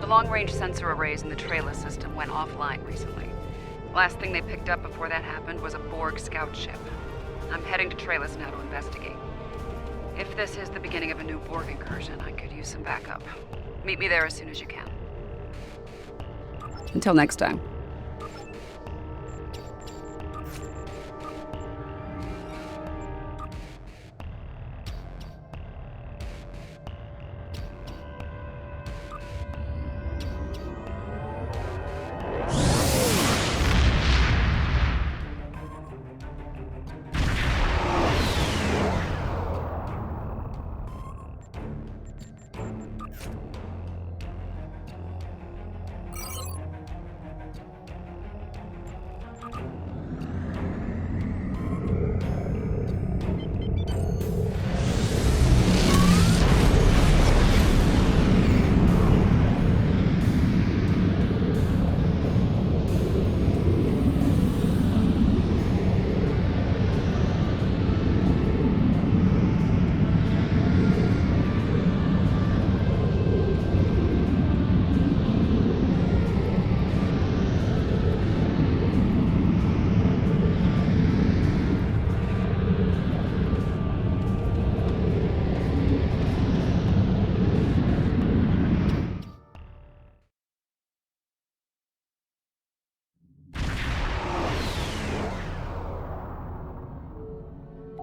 long-range sensor arrays in the Trela system went offline recently. Last thing they picked up before that happened was a Borg scout ship. I'm heading to Trellis now to investigate. If this is the beginning of a new Borg incursion, I could use some backup. Meet me there as soon as you can. Until next time.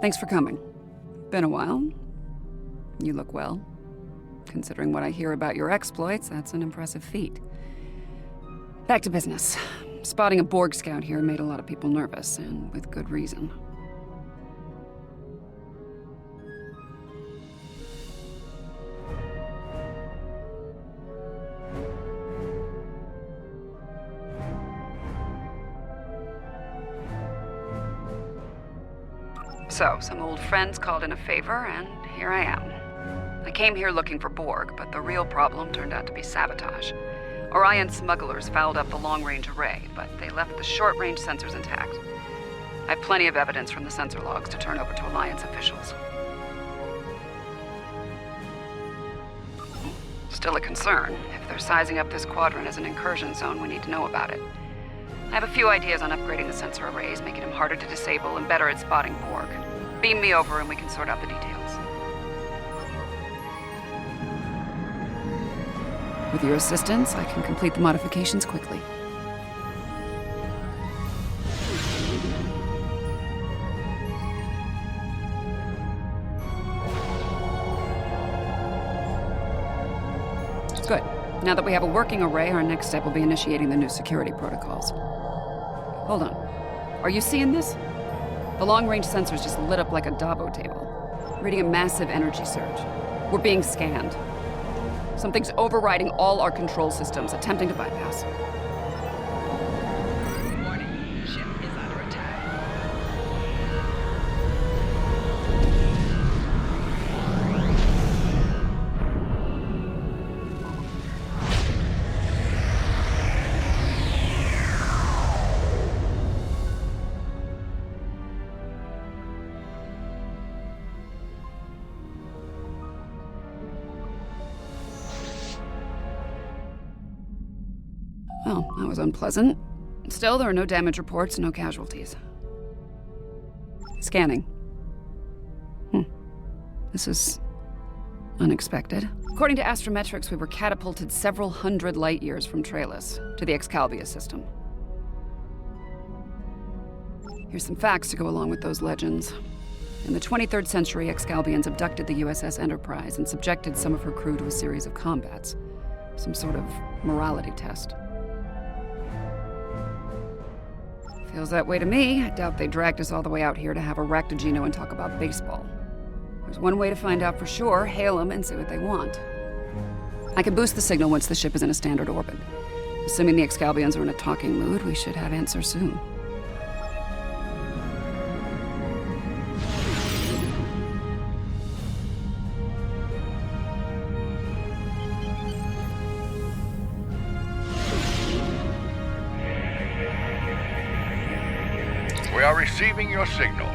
Thanks for coming. Been a while. You look well. Considering what I hear about your exploits, that's an impressive feat. Back to business. Spotting a Borg scout here made a lot of people nervous, and with good reason. So, some old friends called in a favor, and here I am. I came here looking for Borg, but the real problem turned out to be sabotage. Orion smugglers fouled up the long-range array, but they left the short-range sensors intact. I have plenty of evidence from the sensor logs to turn over to Alliance officials. Still a concern. If they're sizing up this quadrant as an incursion zone, we need to know about it. I have a few ideas on upgrading the sensor arrays, making them harder to disable and better at spotting Borg. Beam me over and we can sort out the details. With your assistance, I can complete the modifications quickly. Good. Now that we have a working array, our next step will be initiating the new security protocols. Hold on. Are you seeing this? The long-range sensors just lit up like a Dabo table, reading a massive energy surge. We're being scanned. Something's overriding all our control systems, attempting to bypass. Warning, ship is under attack. Well, that was unpleasant. Still, there are no damage reports, no casualties. Scanning. This is unexpected. According to Astrometrics, we were catapulted several hundred light years from Trellis to the Excalibia system. Here's some facts to go along with those legends. In the 23rd century, Excalbians abducted the USS Enterprise and subjected some of her crew to a series of combats. Some sort of morality test. Feels that way to me. I doubt they dragged us all the way out here to have a Raktajino and talk about baseball. There's one way to find out for sure. Hail them and see what they want. I can boost the signal once the ship is in a standard orbit. Assuming the Excalbians are in a talking mood, we should have answers soon. We are receiving your signal.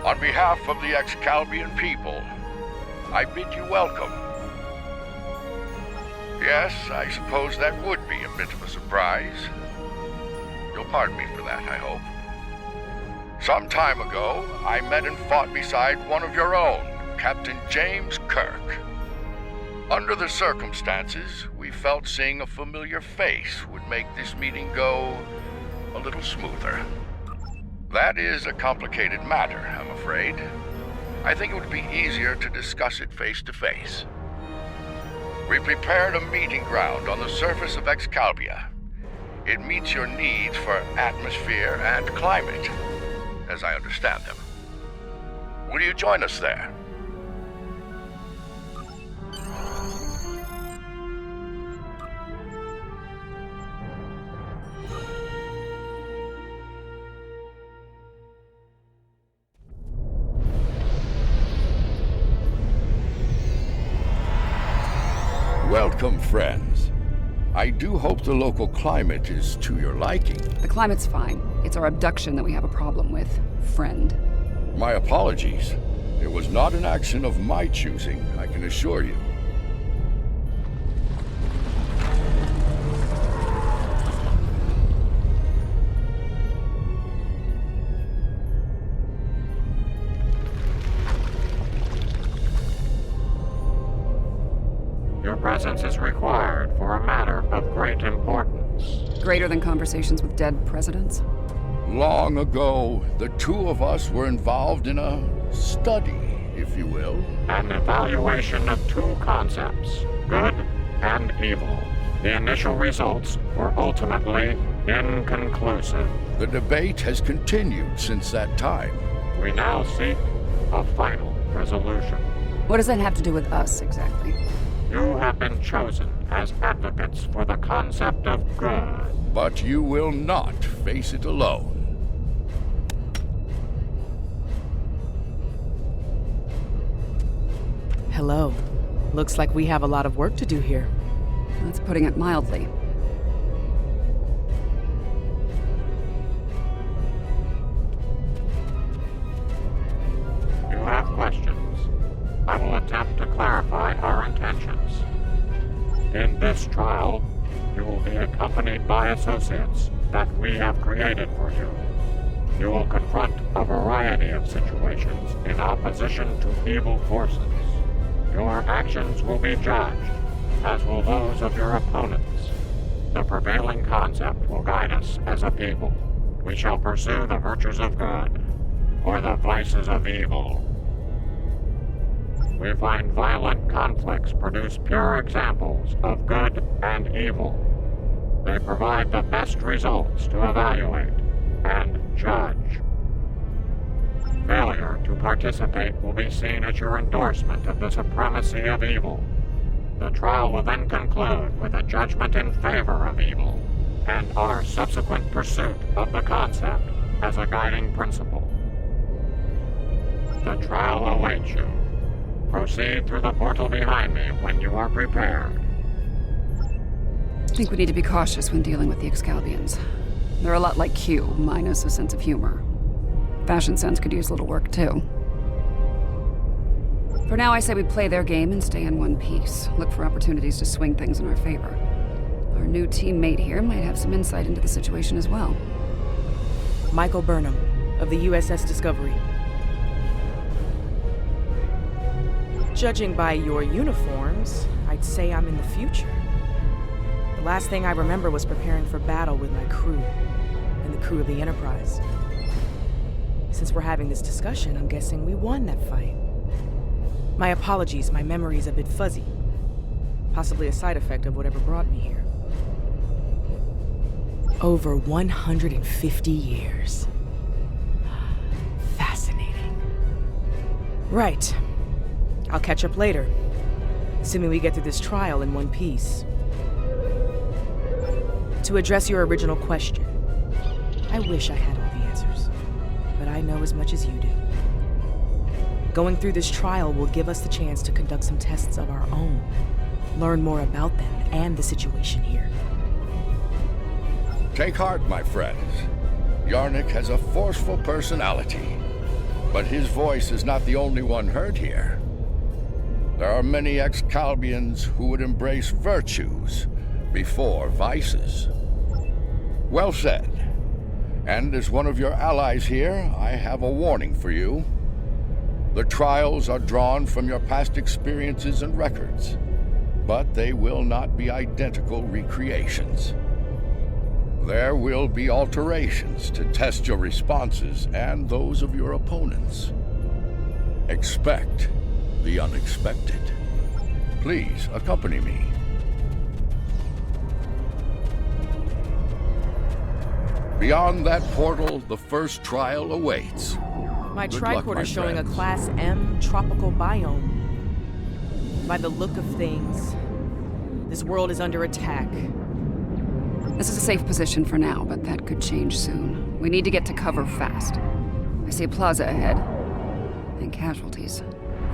On behalf of the Excalbian people, I bid you welcome. Yes, I suppose that would be a bit of a surprise. You'll pardon me for that, I hope. Some time ago, I met and fought beside one of your own, Captain James Kirk. Under the circumstances, we felt seeing a familiar face would make this meeting go a little smoother. That is a complicated matter, I'm afraid. I think it would be easier to discuss it face to face. We prepared a meeting ground on the surface of Excalibur. It meets your needs for atmosphere and climate, as I understand them. Will you join us there? Welcome, friends. I do hope the local climate is to your liking. The climate's fine. It's our abduction that we have a problem with, friend. My apologies. It was not an action of my choosing, I can assure you. Your presence is required for a matter of great importance. Greater than conversations with dead presidents? Long ago, the two of us were involved in a study, if you will. An evaluation of two concepts, good and evil. The initial results were ultimately inconclusive. The debate has continued since that time. We now seek a final resolution. What does that have to do with us, exactly? You have been chosen as advocates for the concept of good. But you will not face it alone. Hello. Looks like we have a lot of work to do here. That's putting it mildly. You have questions. I will attempt to clarify our intentions. In this trial, you will be accompanied by associates that we have created for you. You will confront a variety of situations in opposition to evil forces. Your actions will be judged, as will those of your opponents. The prevailing concept will guide us as a people. We shall pursue the virtues of good, or the vices of evil. We find violent conflicts produce pure examples of good and evil. They provide the best results to evaluate and judge. Failure to participate will be seen as your endorsement of the supremacy of evil. The trial will then conclude with a judgment in favor of evil, and our subsequent pursuit of the concept as a guiding principle. The trial awaits you. Proceed through the portal behind me when you are prepared. I think we need to be cautious when dealing with the Excaliburs. They're a lot like Q, minus a sense of humor. Fashion sense could use a little work, too. For now, I say we play their game and stay in one piece. Look for opportunities to swing things in our favor. Our new teammate here might have some insight into the situation as well. Michael Burnham, of the USS Discovery. Judging by your uniforms, I'd say I'm in the future. The last thing I remember was preparing for battle with my crew, and the crew of the Enterprise. Since we're having this discussion, I'm guessing we won that fight. My apologies, my memory's a bit fuzzy. Possibly a side effect of whatever brought me here. Over 150 years. Fascinating. Right. I'll catch up later, assuming we get through this trial in one piece. To address your original question, I wish I had all the answers, but I know as much as you do. Going through this trial will give us the chance to conduct some tests of our own, learn more about them and the situation here. Take heart, my friends. Yarnik has a forceful personality, but his voice is not the only one heard here. There are many Excalbians who would embrace virtues before vices. Well said. And as one of your allies here, I have a warning for you. The trials are drawn from your past experiences and records, but they will not be identical recreations. There will be alterations to test your responses and those of your opponents. Expect the unexpected. Please accompany me. Beyond that portal, the first trial awaits. My Good luck, tricorder my showing a friends. Class M tropical biome. By the look of things, this world is under attack. This is a safe position for now, but that could change soon. We need to get to cover fast. I see a plaza ahead. And casualties.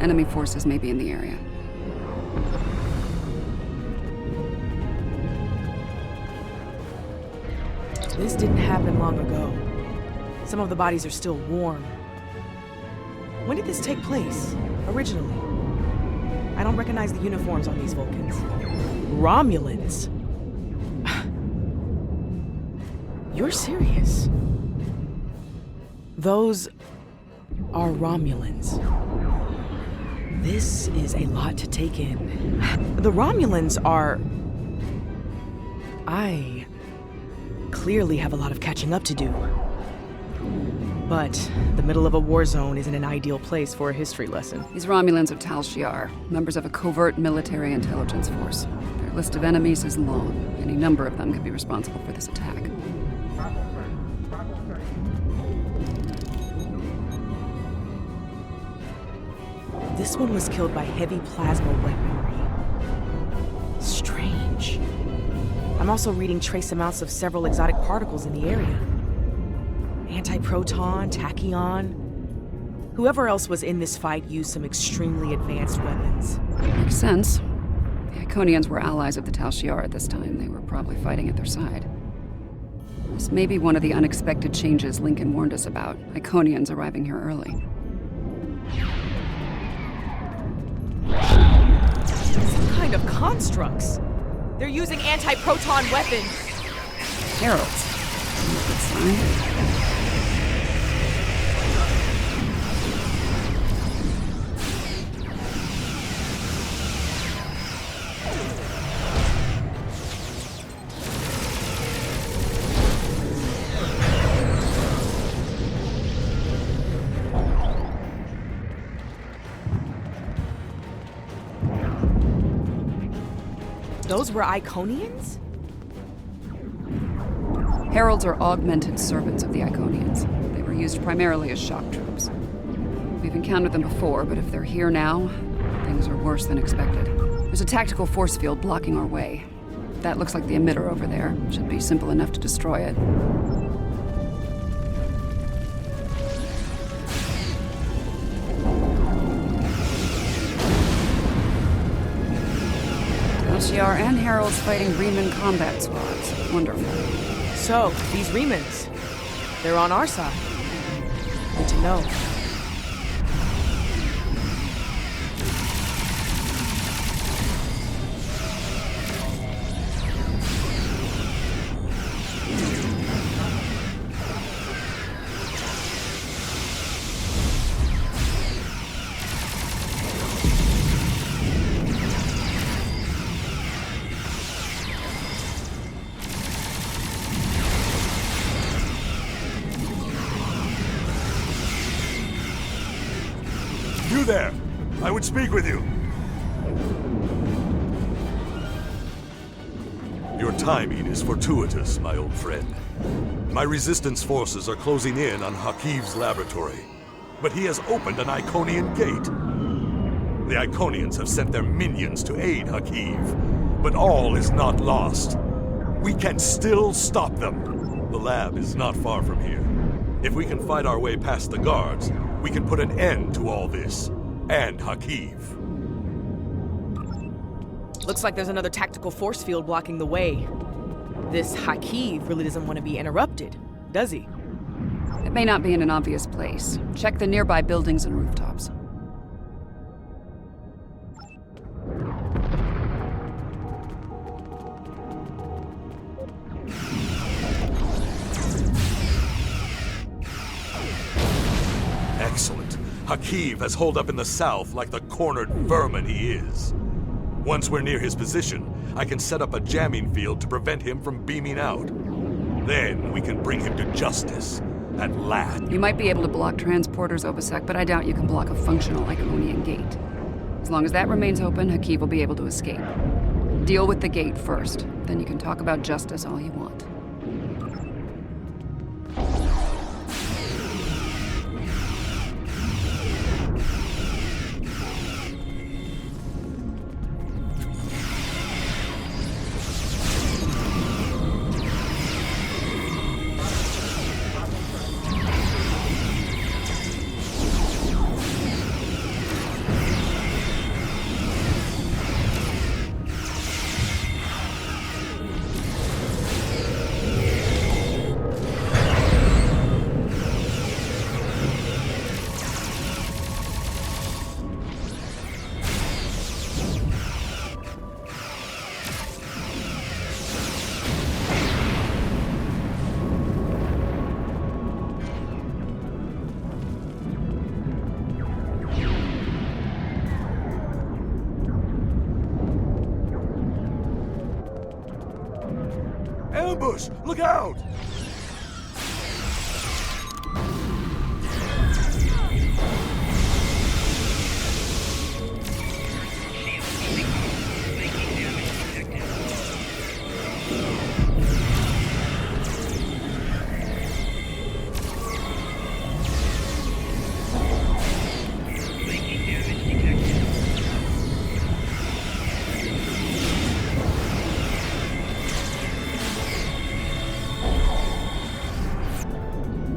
Enemy forces may be in the area. This didn't happen long ago. Some of the bodies are still warm. When did this take place, originally? I don't recognize the uniforms on these Vulcans. Romulans? You're serious? Those are Romulans. This is a lot to take in. The Romulans are... I clearly have a lot of catching up to do. But the middle of a war zone isn't an ideal place for a history lesson. These Romulans are Tal Shiar, members of a covert military intelligence force. Their list of enemies is long. Any number of them could be responsible for this attack. This one was killed by heavy plasma weaponry. Strange. I'm also reading trace amounts of several exotic particles in the area. Antiproton, tachyon. Whoever else was in this fight used some extremely advanced weapons. Makes sense. The Iconians were allies of the Tal Shiar at this time. They were probably fighting at their side. This may be one of the unexpected changes Lincoln warned us about. Iconians arriving here early. Some kind of constructs. They're using anti-proton weapons. Heralds. Good sign. Those were Iconians? Heralds are augmented servants of the Iconians. They were used primarily as shock troops. We've encountered them before, but if they're here now, things are worse than expected. There's a tactical force field blocking our way. That looks like the emitter over there. Should be simple enough to destroy it. Shiar and Heralds fighting Riemann combat squads. Wonderful. So, these Remans, they're on our side. Good to know. You there! I would speak with you! Your timing is fortuitous, my old friend. My resistance forces are closing in on Hakiv's laboratory, but he has opened an Iconian gate. The Iconians have sent their minions to aid Hakiv, but all is not lost. We can still stop them. The lab is not far from here. If we can fight our way past the guards, we can put an end to all this, and Hakiv. Looks like there's another tactical force field blocking the way. This Hakiv really doesn't want to be interrupted, does he? It may not be in an obvious place. Check the nearby buildings and rooftops. Excellent. Hakiv has holed up in the south like the cornered vermin he is. Once we're near his position, I can set up a jamming field to prevent him from beaming out. Then we can bring him to justice. At last. You might be able to block transporters, Obasek, but I doubt you can block a functional Iconian gate. As long as that remains open, Hakiv will be able to escape. Deal with the gate first, then you can talk about justice all you want. Ambush! Look out!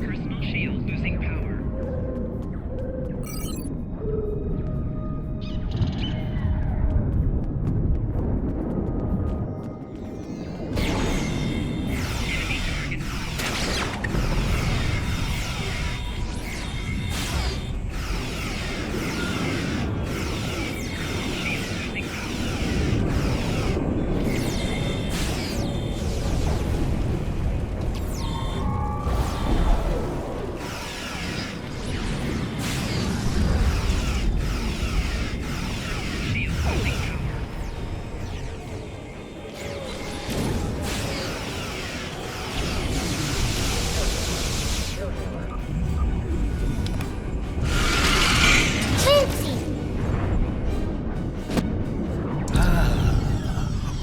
Personal shield losing power.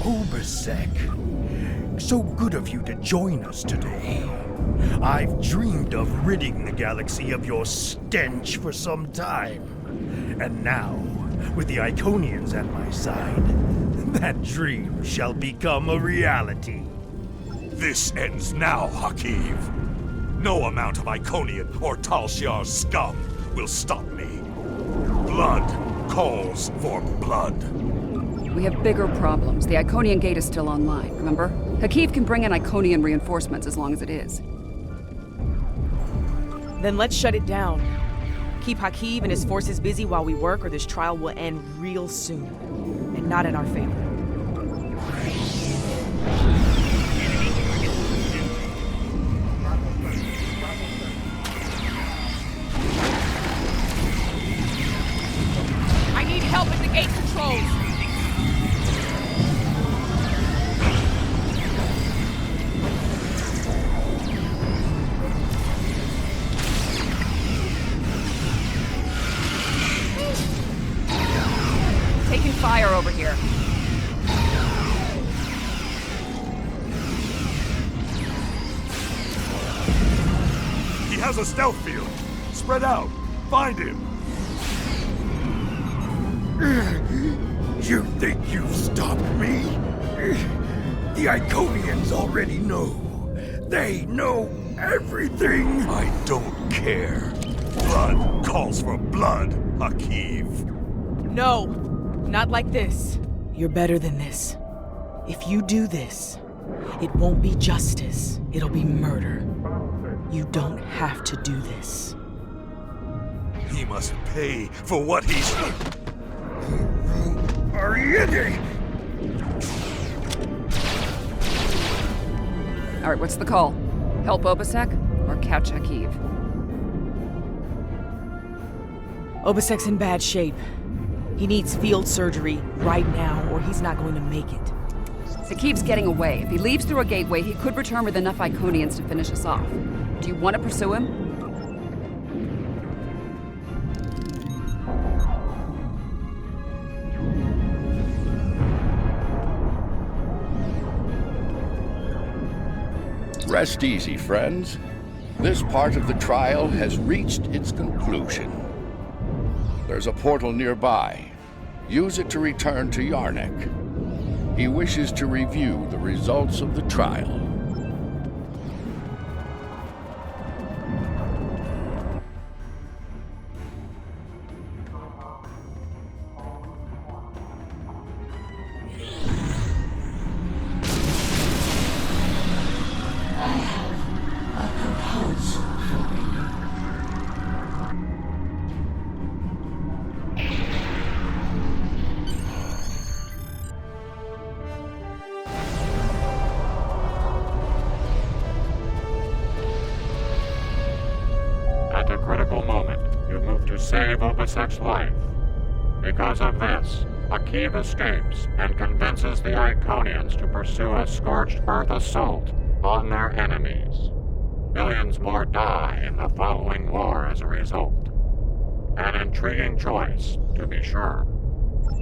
Obasek, so good of you to join us today. I've dreamed of ridding the galaxy of your stench for some time. And now, with the Iconians at my side, that dream shall become a reality. This ends now, Hakiv. No amount of Iconian or Tal Shiar scum will stop me. Blood calls for blood. We have bigger problems. The Iconian gate is still online, remember? Hakiv can bring in Iconian reinforcements as long as it is. Then let's shut it down. Keep Hakiv and his forces busy while we work, or this trial will end real soon. And not in our favor. I need help at the gate controls! Taking fire over here. He has a stealth field. Spread out. Find him. You think you've stopped me? The Iconians already know. They know everything. I don't care. Blood calls for blood, Hakiv. No, not like this. You're better than this. If you do this, it won't be justice. It'll be murder. You don't have to do this. He must pay for what he's... Ariete! All right, what's the call? Help Obasek or catch Hakiv? Obisek's in bad shape. He needs field surgery right now, or he's not going to make it. Sakib's getting away. If he leaves through a gateway, he could return with enough Iconians to finish us off. Do you want to pursue him? Rest easy, friends. This part of the trial has reached its conclusion. There's a portal nearby. Use it to return to Yarnek. He wishes to review the results of the trial. At a critical moment, you move to save Obisek's life. Because of this, Hakiv escapes and convinces the Iconians to pursue a scorched earth assault on their enemies. Millions more die in the following war as a result. An intriguing choice, to be sure.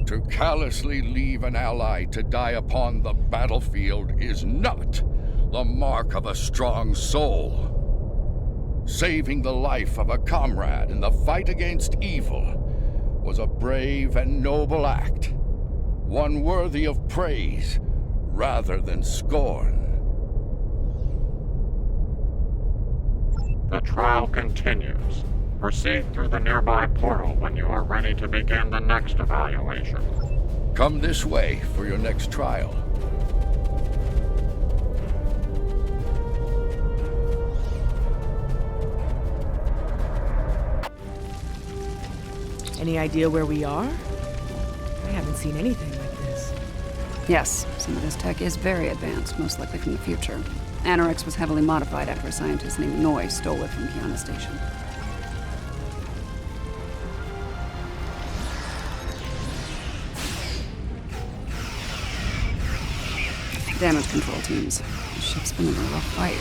To callously leave an ally to die upon the battlefield is not the mark of a strong soul. Saving the life of a comrade in the fight against evil was a brave and noble act, one worthy of praise rather than scorn. The trial continues. Proceed through the nearby portal when you are ready to begin the next evaluation. Come this way for your next trial. Any idea where we are? I haven't seen anything like this. Yes, some of this tech is very advanced, most likely from the future. Anorex was heavily modified after a scientist named Noi stole it from Kiana Station. Damage control teams. The ship's been in a rough fight.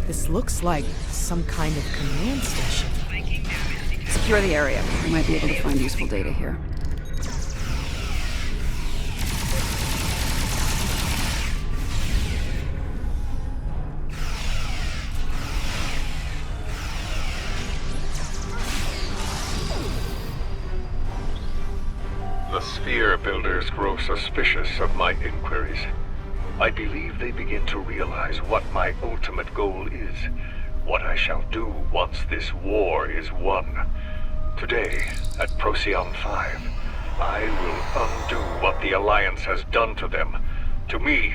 This looks like some kind of command station. Secure the area. We might be able to find useful data here. The Sphere Builders grow suspicious of my inquiries. I believe they begin to realize what my ultimate goal is, what I shall do once this war is won. Today, at Procyon 5, I will undo what the Alliance has done to them, to me,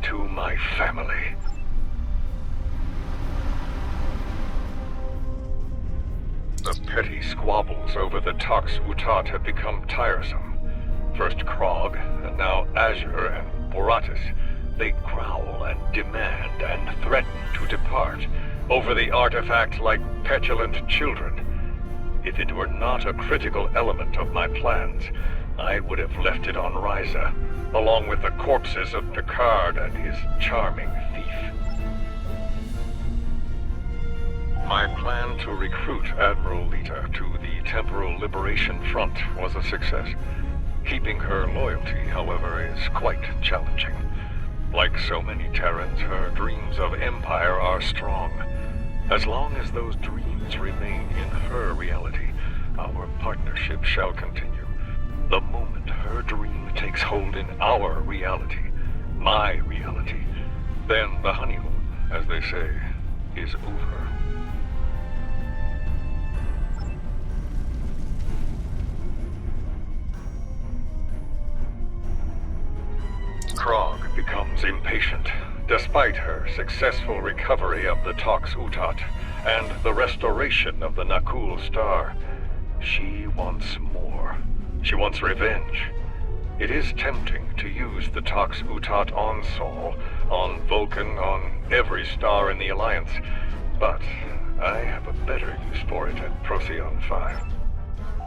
to my family. The petty squabbles over the Tox Utat have become tiresome. First Krog, and now Azure and Boratis. They growl and demand and threaten to depart over the artifact like petulant children. If it were not a critical element of my plans, I would have left it on Ryza, along with the corpses of Picard and his charming thief. My plan to recruit Admiral Lita to the Temporal Liberation Front was a success. Keeping her loyalty, however, is quite challenging. Like so many Terrans, her dreams of empire are strong. As long as those dreams remain in her reality, our partnership shall continue. The moment her dream takes hold in our reality, my reality, then the honeymoon, as they say, is over. Krog becomes impatient. Despite her successful recovery of the Tox Utat, and the restoration of the Nakul star. She wants more. She wants revenge. It is tempting to use the Tox Utat on Sol, on Vulcan, on every star in the Alliance, but I have a better use for it at Procyon 5.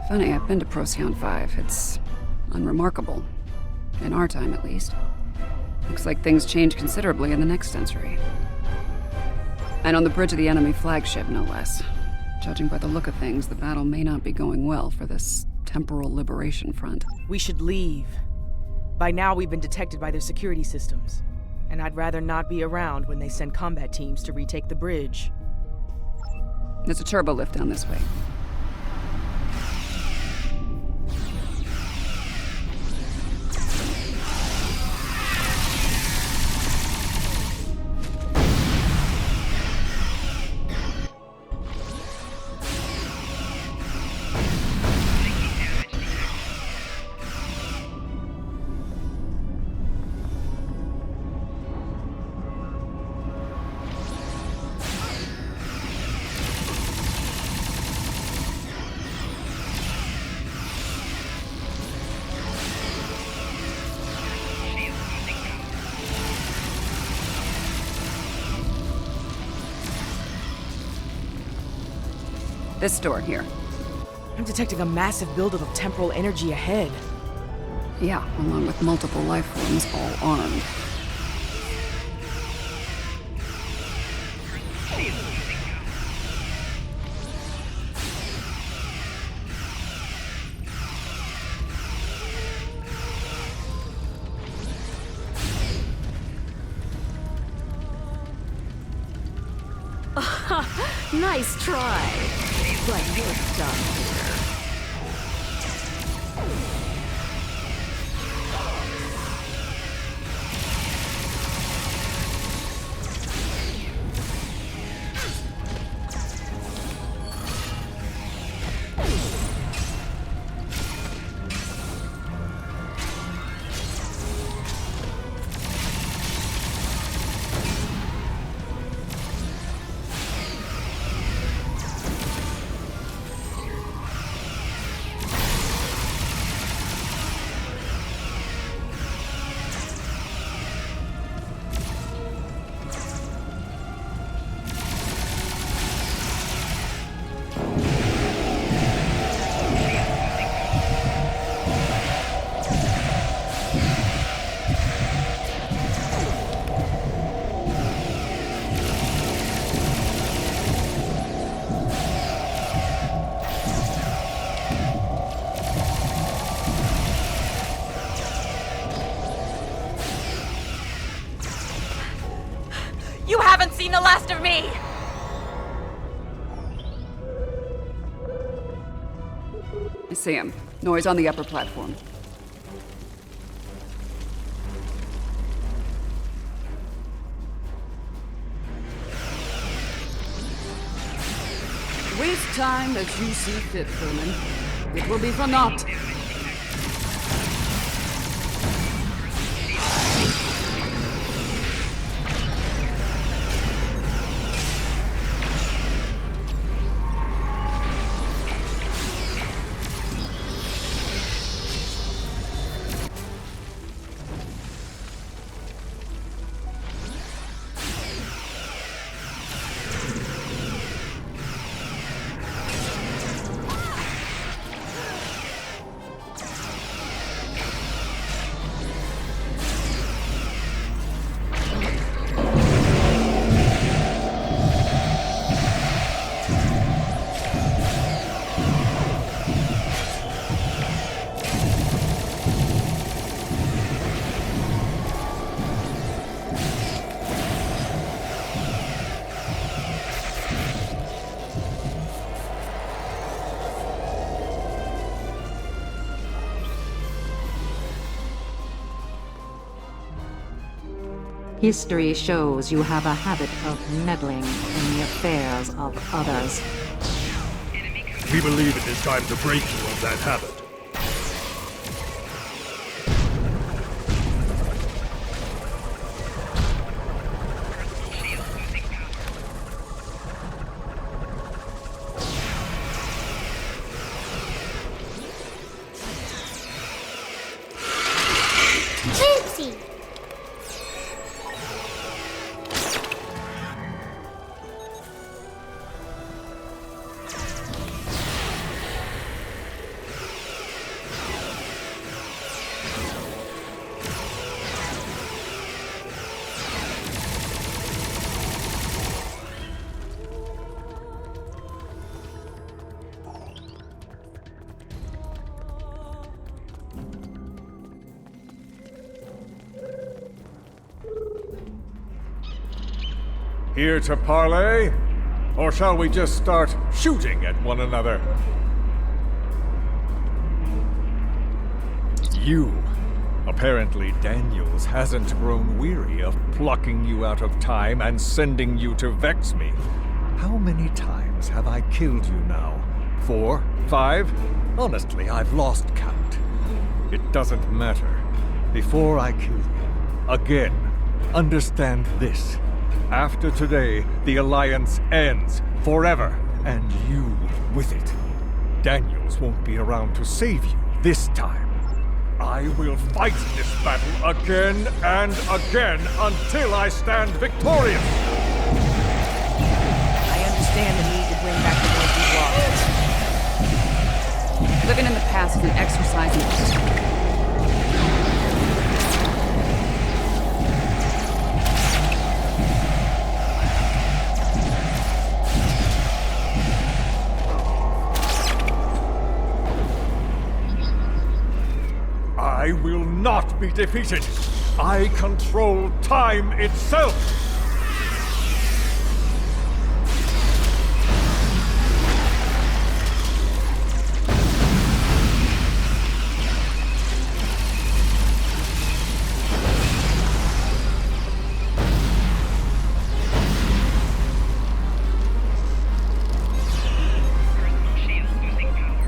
Funny, I've been to Procyon 5. It's unremarkable. In our time, at least. Looks like things change considerably in the next century. And on the bridge of the enemy flagship, no less. Judging by the look of things, the battle may not be going well for this temporal liberation front. We should leave. By now, we've been detected by their security systems. And I'd rather not be around when they send combat teams to retake the bridge. There's a turbo lift down this way. This door here. I'm detecting a massive buildup of temporal energy ahead. Yeah, along with multiple life forms, all armed. Nice try. But you're done here. You haven't seen the last of me! I see him. Noise on the upper platform. Waste time as you see fit, Furman. It will be for naught. History shows you have a habit of meddling in the affairs of others. We believe it is time to break you of that habit. Here to parley? Or shall we just start shooting at one another? You. Apparently Daniels hasn't grown weary of plucking you out of time and sending you to vex me. How many times have I killed you now? 4? 5? Honestly, I've lost count. It doesn't matter. Before I kill you, again, understand this. After today, the Alliance ends forever, and you with it. Daniels won't be around to save you this time. I will fight this battle again and again until I stand victorious. I understand the need to bring back the ones we've lost. Living in the past is an exercise in history. I will not be defeated. I control time itself. Personal shield losing power.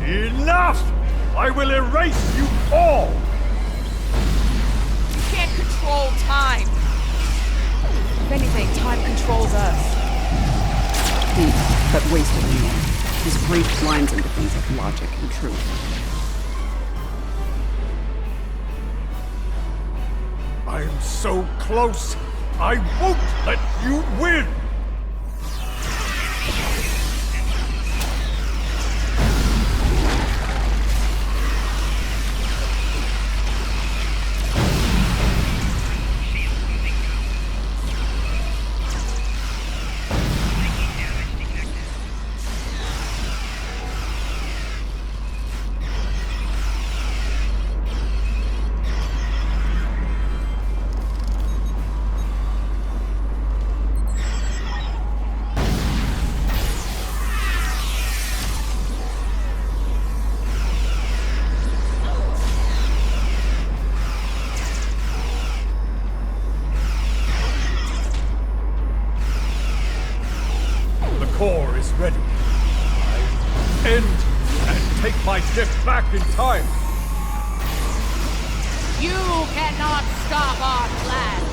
Enough! I will erase you all! You can't control time. If anything, time controls us. Deep, but wasted in the end. His grief blinds him to things like logic and truth. I'm so close! I won't let you win! Shield losing power. Psychic damage detected. The core is ready. I end and take my gift back in time. You cannot stop our plans.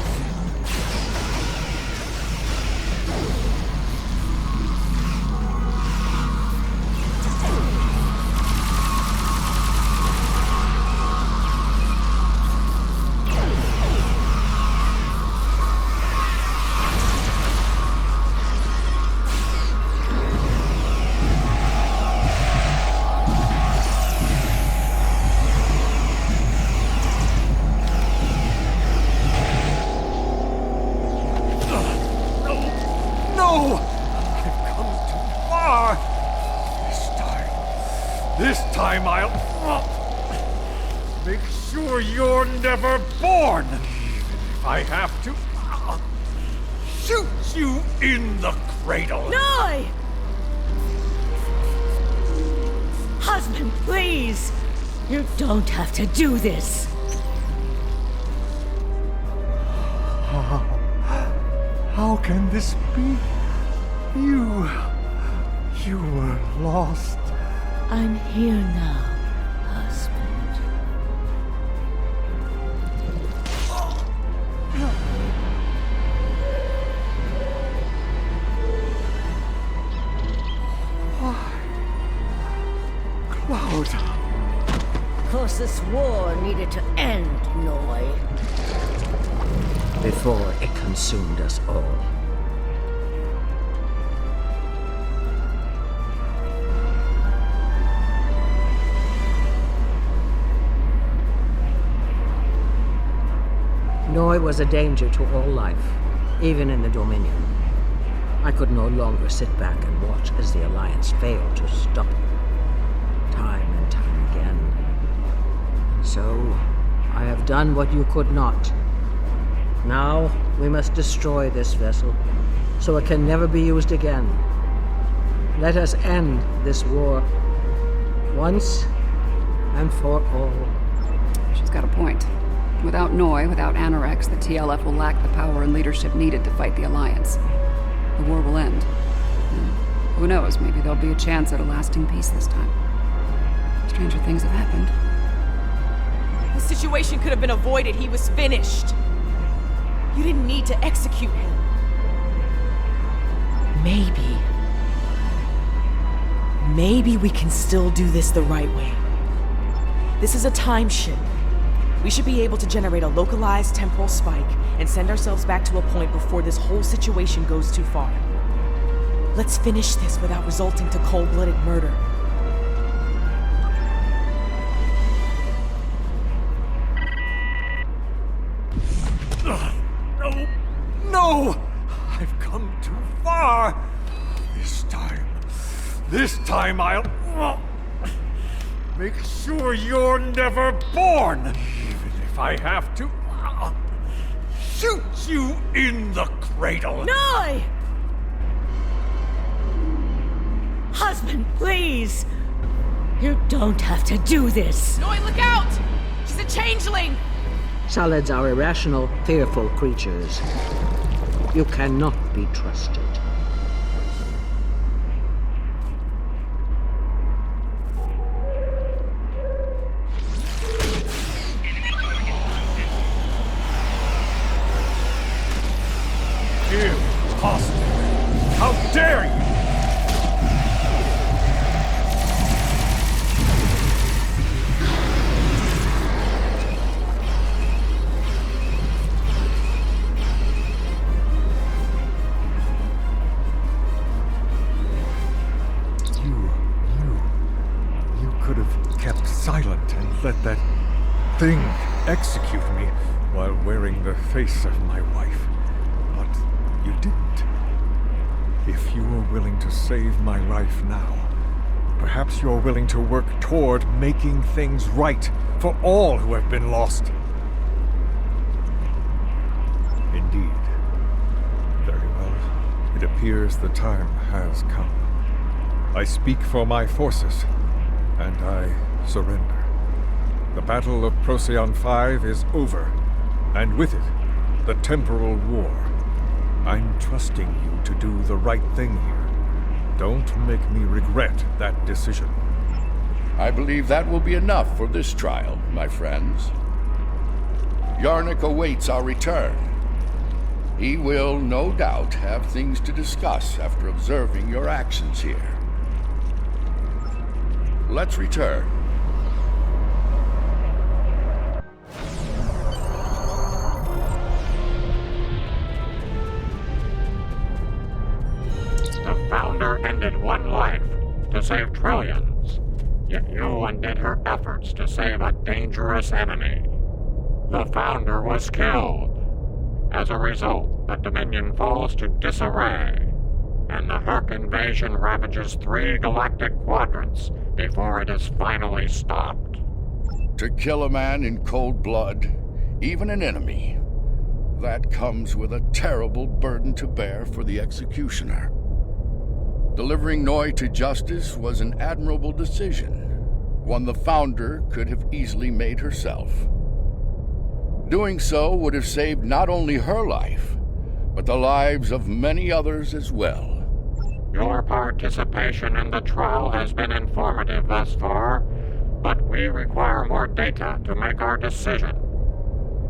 No! I've come too far! This time I'll make sure you're never born! Even if I have to shoot you in the cradle! No! Husband, please! You don't have to do this. How can this be? You were lost. I'm here now, husband. Cloud. Of course, this war needed to end, Noi. Before it consumed us all. Noi was a danger to all life, even in the Dominion. I could no longer sit back and watch as the Alliance failed to stop it, time and time again. So, I have done what you could not. Now, we must destroy this vessel, so it can never be used again. Let us end this war, once and for all. She's got a point. Without Noi, without Anorex, the TLF will lack the power and leadership needed to fight the Alliance. The war will end. And who knows, maybe there'll be a chance at a lasting peace this time. Stranger things have happened. The situation could have been avoided. He was finished. You didn't need to execute him. Maybe we can still do this the right way. This is a time ship. We should be able to generate a localized temporal spike and send ourselves back to a point before this whole situation goes too far. Let's finish this without resulting to cold-blooded murder. No! I've come too far! This time I'll make sure you're never born! Even if I have to shoot you in the cradle! Noi! Husband, please! You don't have to do this! Noi, look out! She's a changeling! Solids are irrational, fearful creatures. You cannot be trusted. Impossible! How dare you! You could have kept silent and let that thing execute me while wearing the face of my wife. But you didn't. If you are willing to save my life now, perhaps you're willing to work toward making things right for all who have been lost. Indeed. Very well. It appears the time has come. I speak for my forces, and I surrender. The Battle of Procyon 5 is over, and with it, the temporal war. I'm trusting you to do the right thing here. Don't make me regret that decision. I believe that will be enough for this trial, my friends. Yarnik awaits our return. He will, no doubt, have things to discuss after observing your actions here. Let's return. The Founder ended one life to save trillions, yet you undid her efforts to save a dangerous enemy. The Founder was killed. As a result, the Dominion falls to disarray, and the Herc invasion ravages 3 galactic quadrants before it is finally stopped. To kill a man in cold blood, even an enemy, that comes with a terrible burden to bear for the executioner. Delivering Noi to justice was an admirable decision, one the Founder could have easily made herself. Doing so would have saved not only her life, but the lives of many others as well. Your participation in the trial has been informative thus far, but we require more data to make our decision.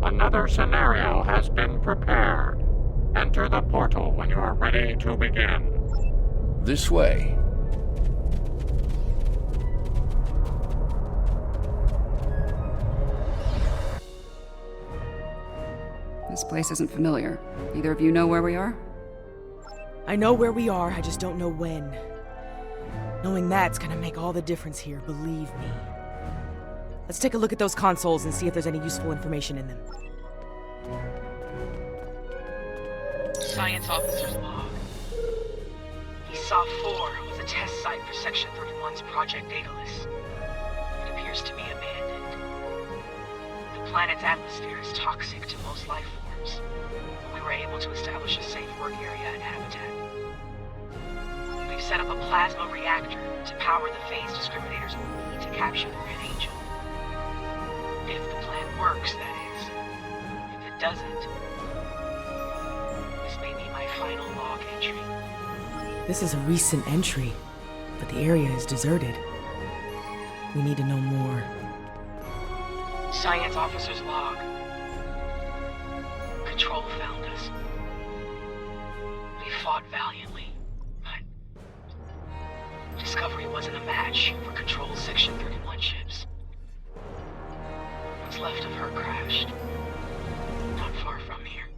Another scenario has been prepared. Enter the portal when you are ready to begin. This way. This place isn't familiar. Either of you know where we are? I know where we are, I just don't know when. Knowing that's gonna make all the difference here, believe me. Let's take a look at those consoles and see if there's any useful information in them. Science officer's log. Saw 4 was a test site for Section 31's Project Daedalus. It appears to be abandoned. The planet's atmosphere is toxic to most life forms. We were able to establish a safe work area and habitat. We've set up a plasma reactor to power the phase discriminators we need to capture the Red Angel. If the plan works, that is. If it doesn't, this may be my final log entry. This is a recent entry, but the area is deserted. We need to know more. Science officer's log. Control found us. We fought valiantly, but Discovery wasn't a match for Control's Section 31 ships. What's left of her crashed, not far from here.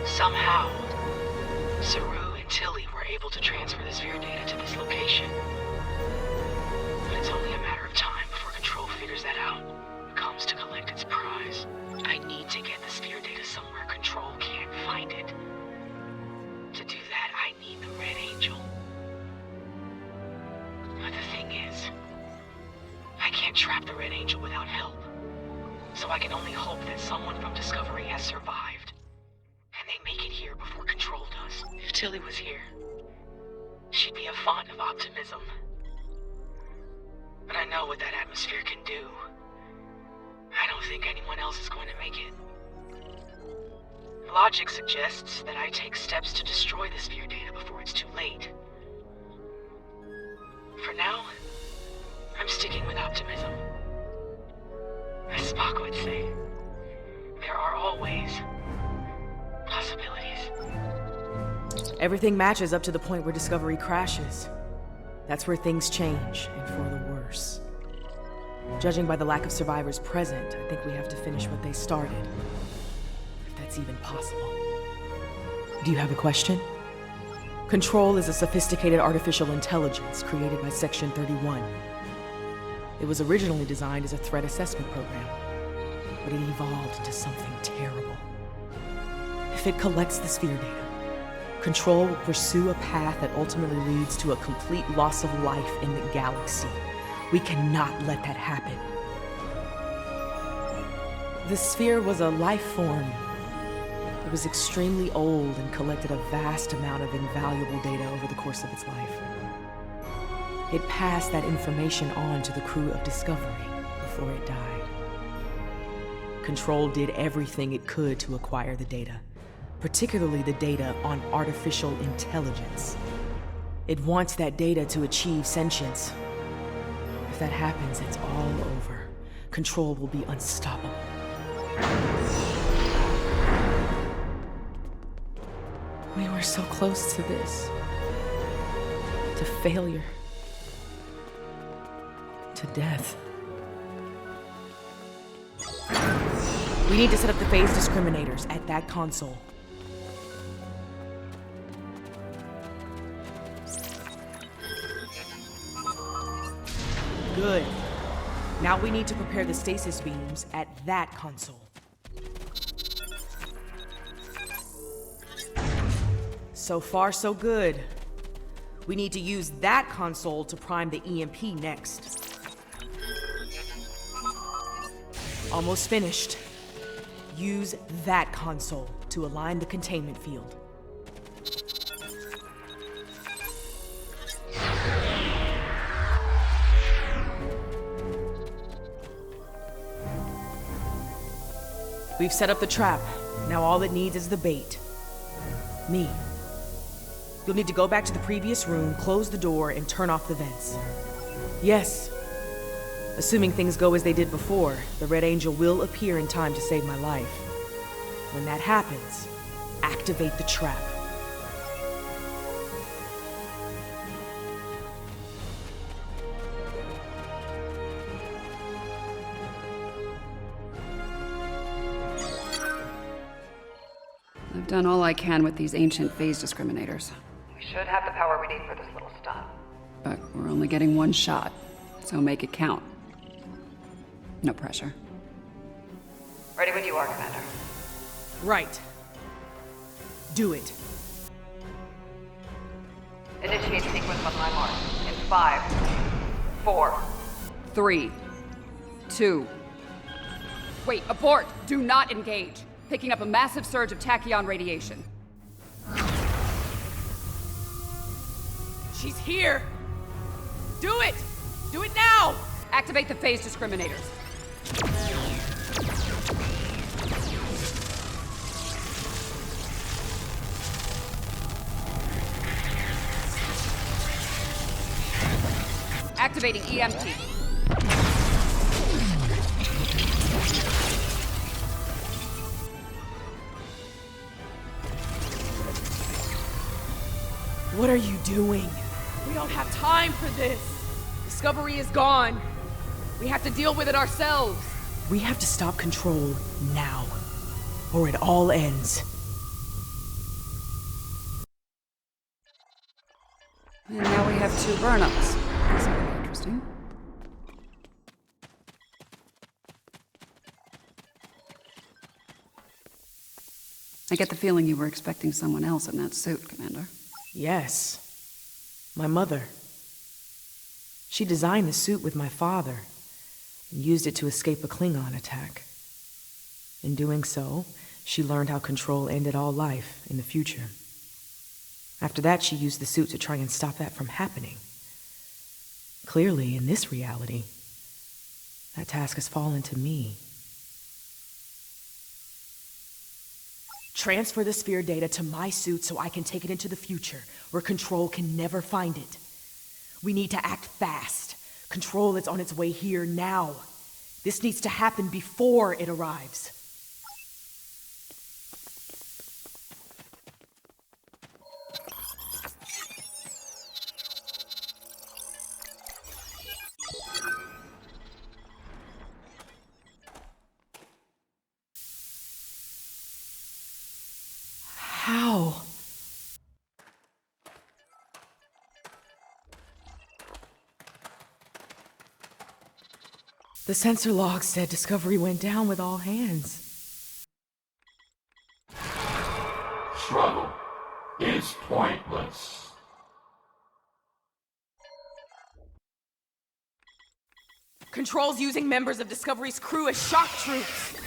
Somehow, Saru and Tilly were able to transfer the sphere data to this location. But it's only a matter of time before Control figures that out and comes to collect its prize. I need to get the sphere data somewhere Control can't find it. To do that, I need the Red Angel. But the thing is, I can't trap the Red Angel without help. So I can only hope that someone from Discovery has survived. And they make it here before Control does. If Tilly was here, she'd be a font of optimism. But I know what that atmosphere can do. I don't think anyone else is going to make it. Logic suggests that I take steps to destroy the sphere data before it's too late. For now, I'm sticking with optimism. As Spock would say, there are always possibilities. Everything matches up to the point where Discovery crashes. That's where things change, and for the worse. Judging by the lack of survivors present, I think we have to finish what they started. If that's even possible. Do you have a question? Control is a sophisticated artificial intelligence created by Section 31. It was originally designed as a threat assessment program, but it evolved into something terrible. If it collects the sphere data, Control will pursue a path that ultimately leads to a complete loss of life in the galaxy. We cannot let that happen. The sphere was a life form. It was extremely old and collected a vast amount of invaluable data over the course of its life. It passed that information on to the crew of Discovery before it died. Control did everything it could to acquire the data, particularly the data on artificial intelligence. It wants that data to achieve sentience. If that happens, it's all over. Control will be unstoppable. We were so close to this. To failure. To death. We need to set up the phase discriminators at that console. Good. Now we need to prepare the stasis beams at that console. So far, so good. We need to use that console to prime the EMP next. Almost finished. Use that console to align the containment field. We've set up the trap. Now all it needs is the bait. Me. You'll need to go back to the previous room, close the door, and turn off the vents. Yes. Assuming things go as they did before, the Red Angel will appear in time to save my life. When that happens, activate the trap. I've done all I can with these ancient phase discriminators. We should have the power we need for this little stunt. But we're only getting one shot, so make it count. No pressure. Ready when you are, Commander. Right. Do it. Initiate sequence on my mark. In 5, 4. 3, 2. Wait, abort! Do not engage. Picking up a massive surge of tachyon radiation. She's here! Do it! Do it now! Activate the phase discriminators. Activating EMP. What are you doing? We don't have time for this. Discovery is gone. We have to deal with it ourselves. We have to stop Control now, or it all ends. And now we have 2 burn-ups. That's gonna be interesting. I get the feeling you were expecting someone else in that suit, Commander. Yes. My mother. She designed the suit with my father and used it to escape a Klingon attack. In doing so, she learned how Control ended all life in the future. After that, she used the suit to try and stop that from happening. Clearly, in this reality, that task has fallen to me. Transfer the sphere data to my suit so I can take it into the future, where Control can never find it. We need to act fast. Control is on its way here now. This needs to happen before it arrives. How? The sensor log said Discovery went down with all hands. Struggle is pointless. Control's using members of Discovery's crew as shock troops.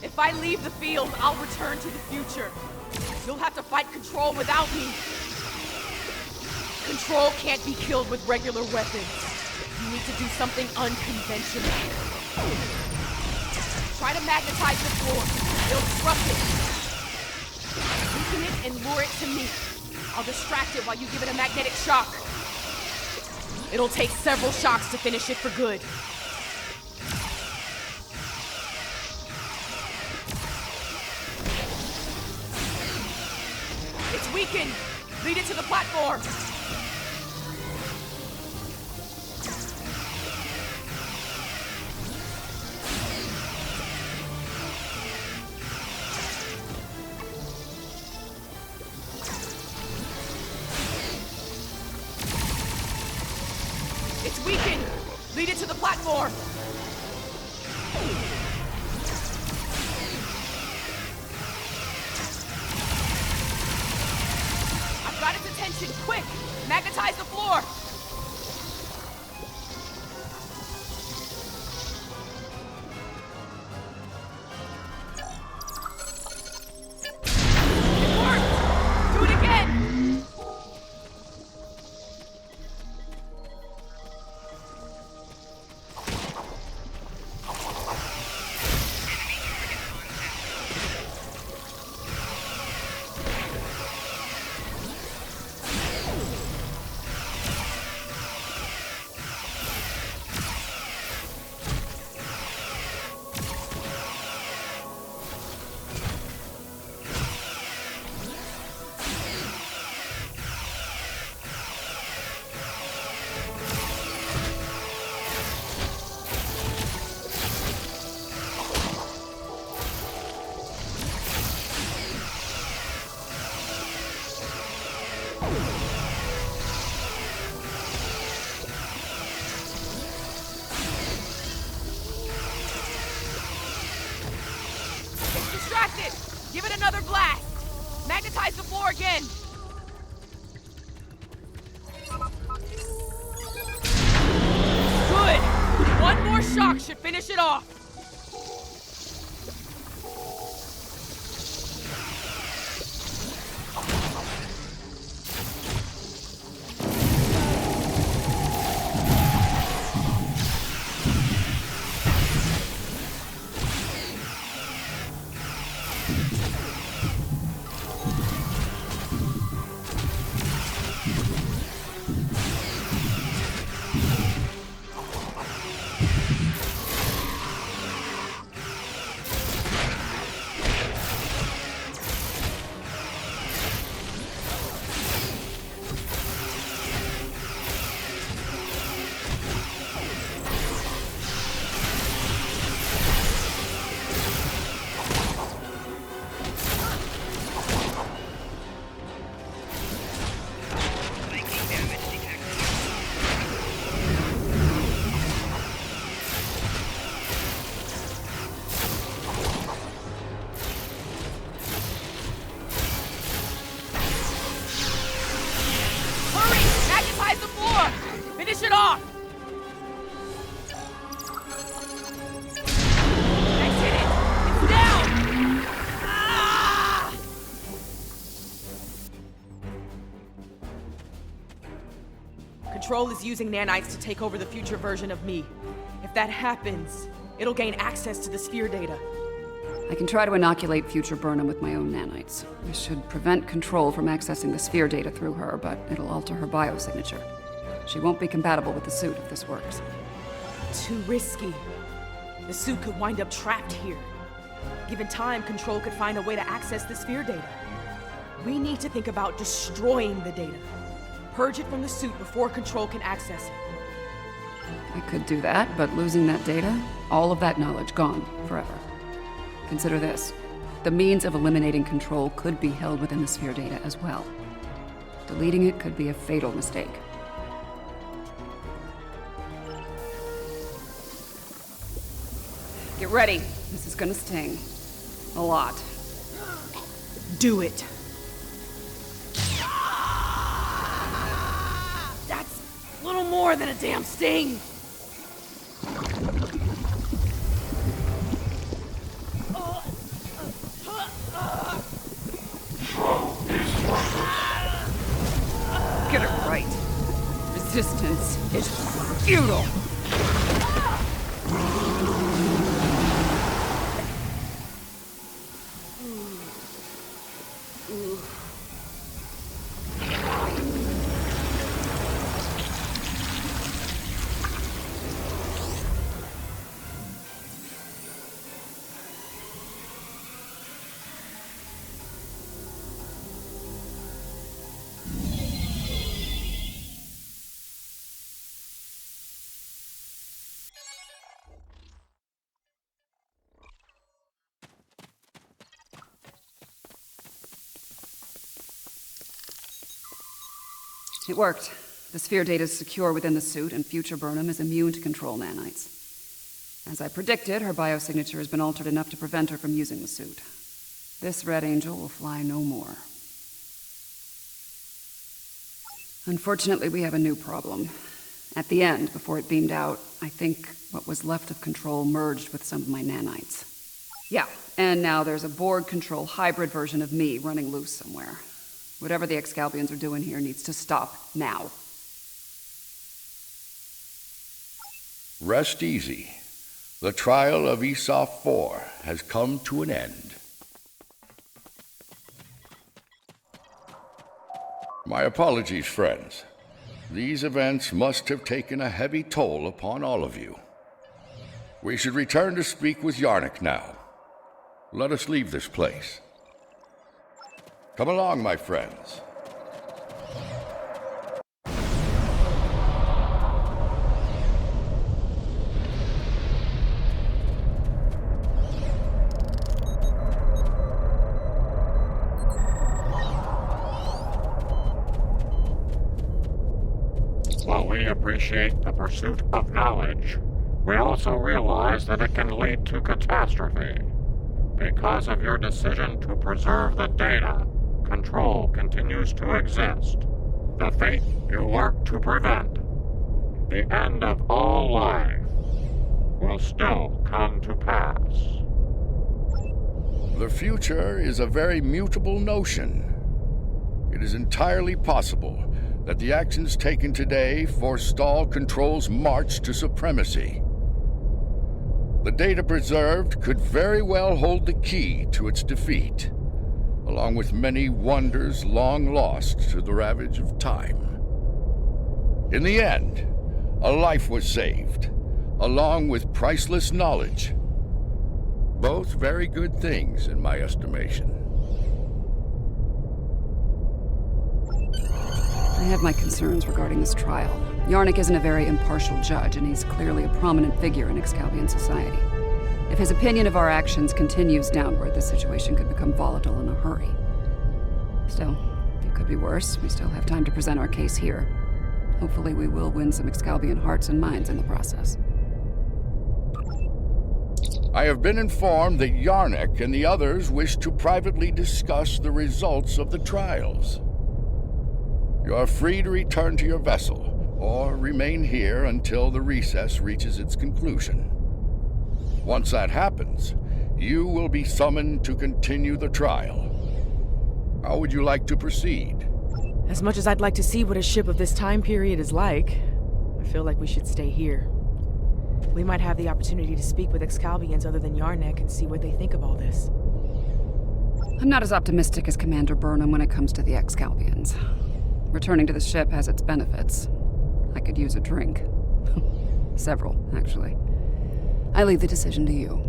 If I leave the field, I'll return to the future. You'll have to fight Control without me. Control can't be killed with regular weapons. You need to do something unconventional. Try to magnetize the floor. It'll disrupt it. Weaken it and lure it to me. I'll distract it while you give it a magnetic shock. It'll take several shocks to finish it for good. It's weakened! Lead it to the platform! It's weakened! Lead it to the platform! I've got its attention! Quick! Magnetize the floor! It worked! Do it again! it off! Finish it off! I did it! It's down! Ah! Control is using nanites to take over the future version of me. If that happens, it'll gain access to the sphere data. I can try to inoculate future Burnham with my own nanites. This should prevent Control from accessing the sphere data through her, but it'll alter her biosignature. She won't be compatible with the suit if this works. Too risky. The suit could wind up trapped here. Given time, Control could find a way to access the sphere data. We need to think about destroying the data. Purge it from the suit before Control can access it. I could do that, but losing that data, all of that knowledge gone forever. Consider this. The means of eliminating Control could be held within the sphere data as well. Deleting it could be a fatal mistake. Get ready. This is gonna sting. A lot. Do it. That's a little more than a damn sting. Get it right. Resistance is futile. It worked. The sphere data is secure within the suit, and future Burnham is immune to Control nanites. As I predicted, her biosignature has been altered enough to prevent her from using the suit. This Red Angel will fly no more. Unfortunately, we have a new problem. At the end, before it beamed out, I think what was left of Control merged with some of my nanites. Yeah, and now there's a Borg Control hybrid version of me running loose somewhere. Whatever the Excalbians are doing here needs to stop now. Rest easy. The trial of Esop 4 has come to an end. My apologies, friends. These events must have taken a heavy toll upon all of you. We should return to speak with Yarnik now. Let us leave this place. Come along, my friends. While we appreciate the pursuit of knowledge, we also realize that it can lead to catastrophe. Because of your decision to preserve the data, Control continues to exist. The fate you work to prevent. The end of all life. will still come to pass. The future is a very mutable notion. It is entirely possible that the actions taken today forestall Control's march to supremacy. The data preserved could very well hold the key to its defeat, along with many wonders long lost to the ravage of time. In the end, a life was saved, along with priceless knowledge. Both very good things, in my estimation. I have my concerns regarding this trial. Yarnik isn't a very impartial judge, and he's clearly a prominent figure in Excalbian society. If his opinion of our actions continues downward, the situation could become volatile in a hurry. Still, it could be worse. We still have time to present our case here. Hopefully we will win some Excalbian hearts and minds in the process. I have been informed that Yarnik and the others wish to privately discuss the results of the trials. You are free to return to your vessel, or remain here until the recess reaches its conclusion. Once that happens, you will be summoned to continue the trial. How would you like to proceed? As much as I'd like to see what a ship of this time period is like, I feel like we should stay here. We might have the opportunity to speak with Excalbians other than Yarnik and see what they think of all this. I'm not as optimistic as Commander Burnham when it comes to the Excalbians. Returning to the ship has its benefits. I could use a drink. Several, actually. I leave the decision to you.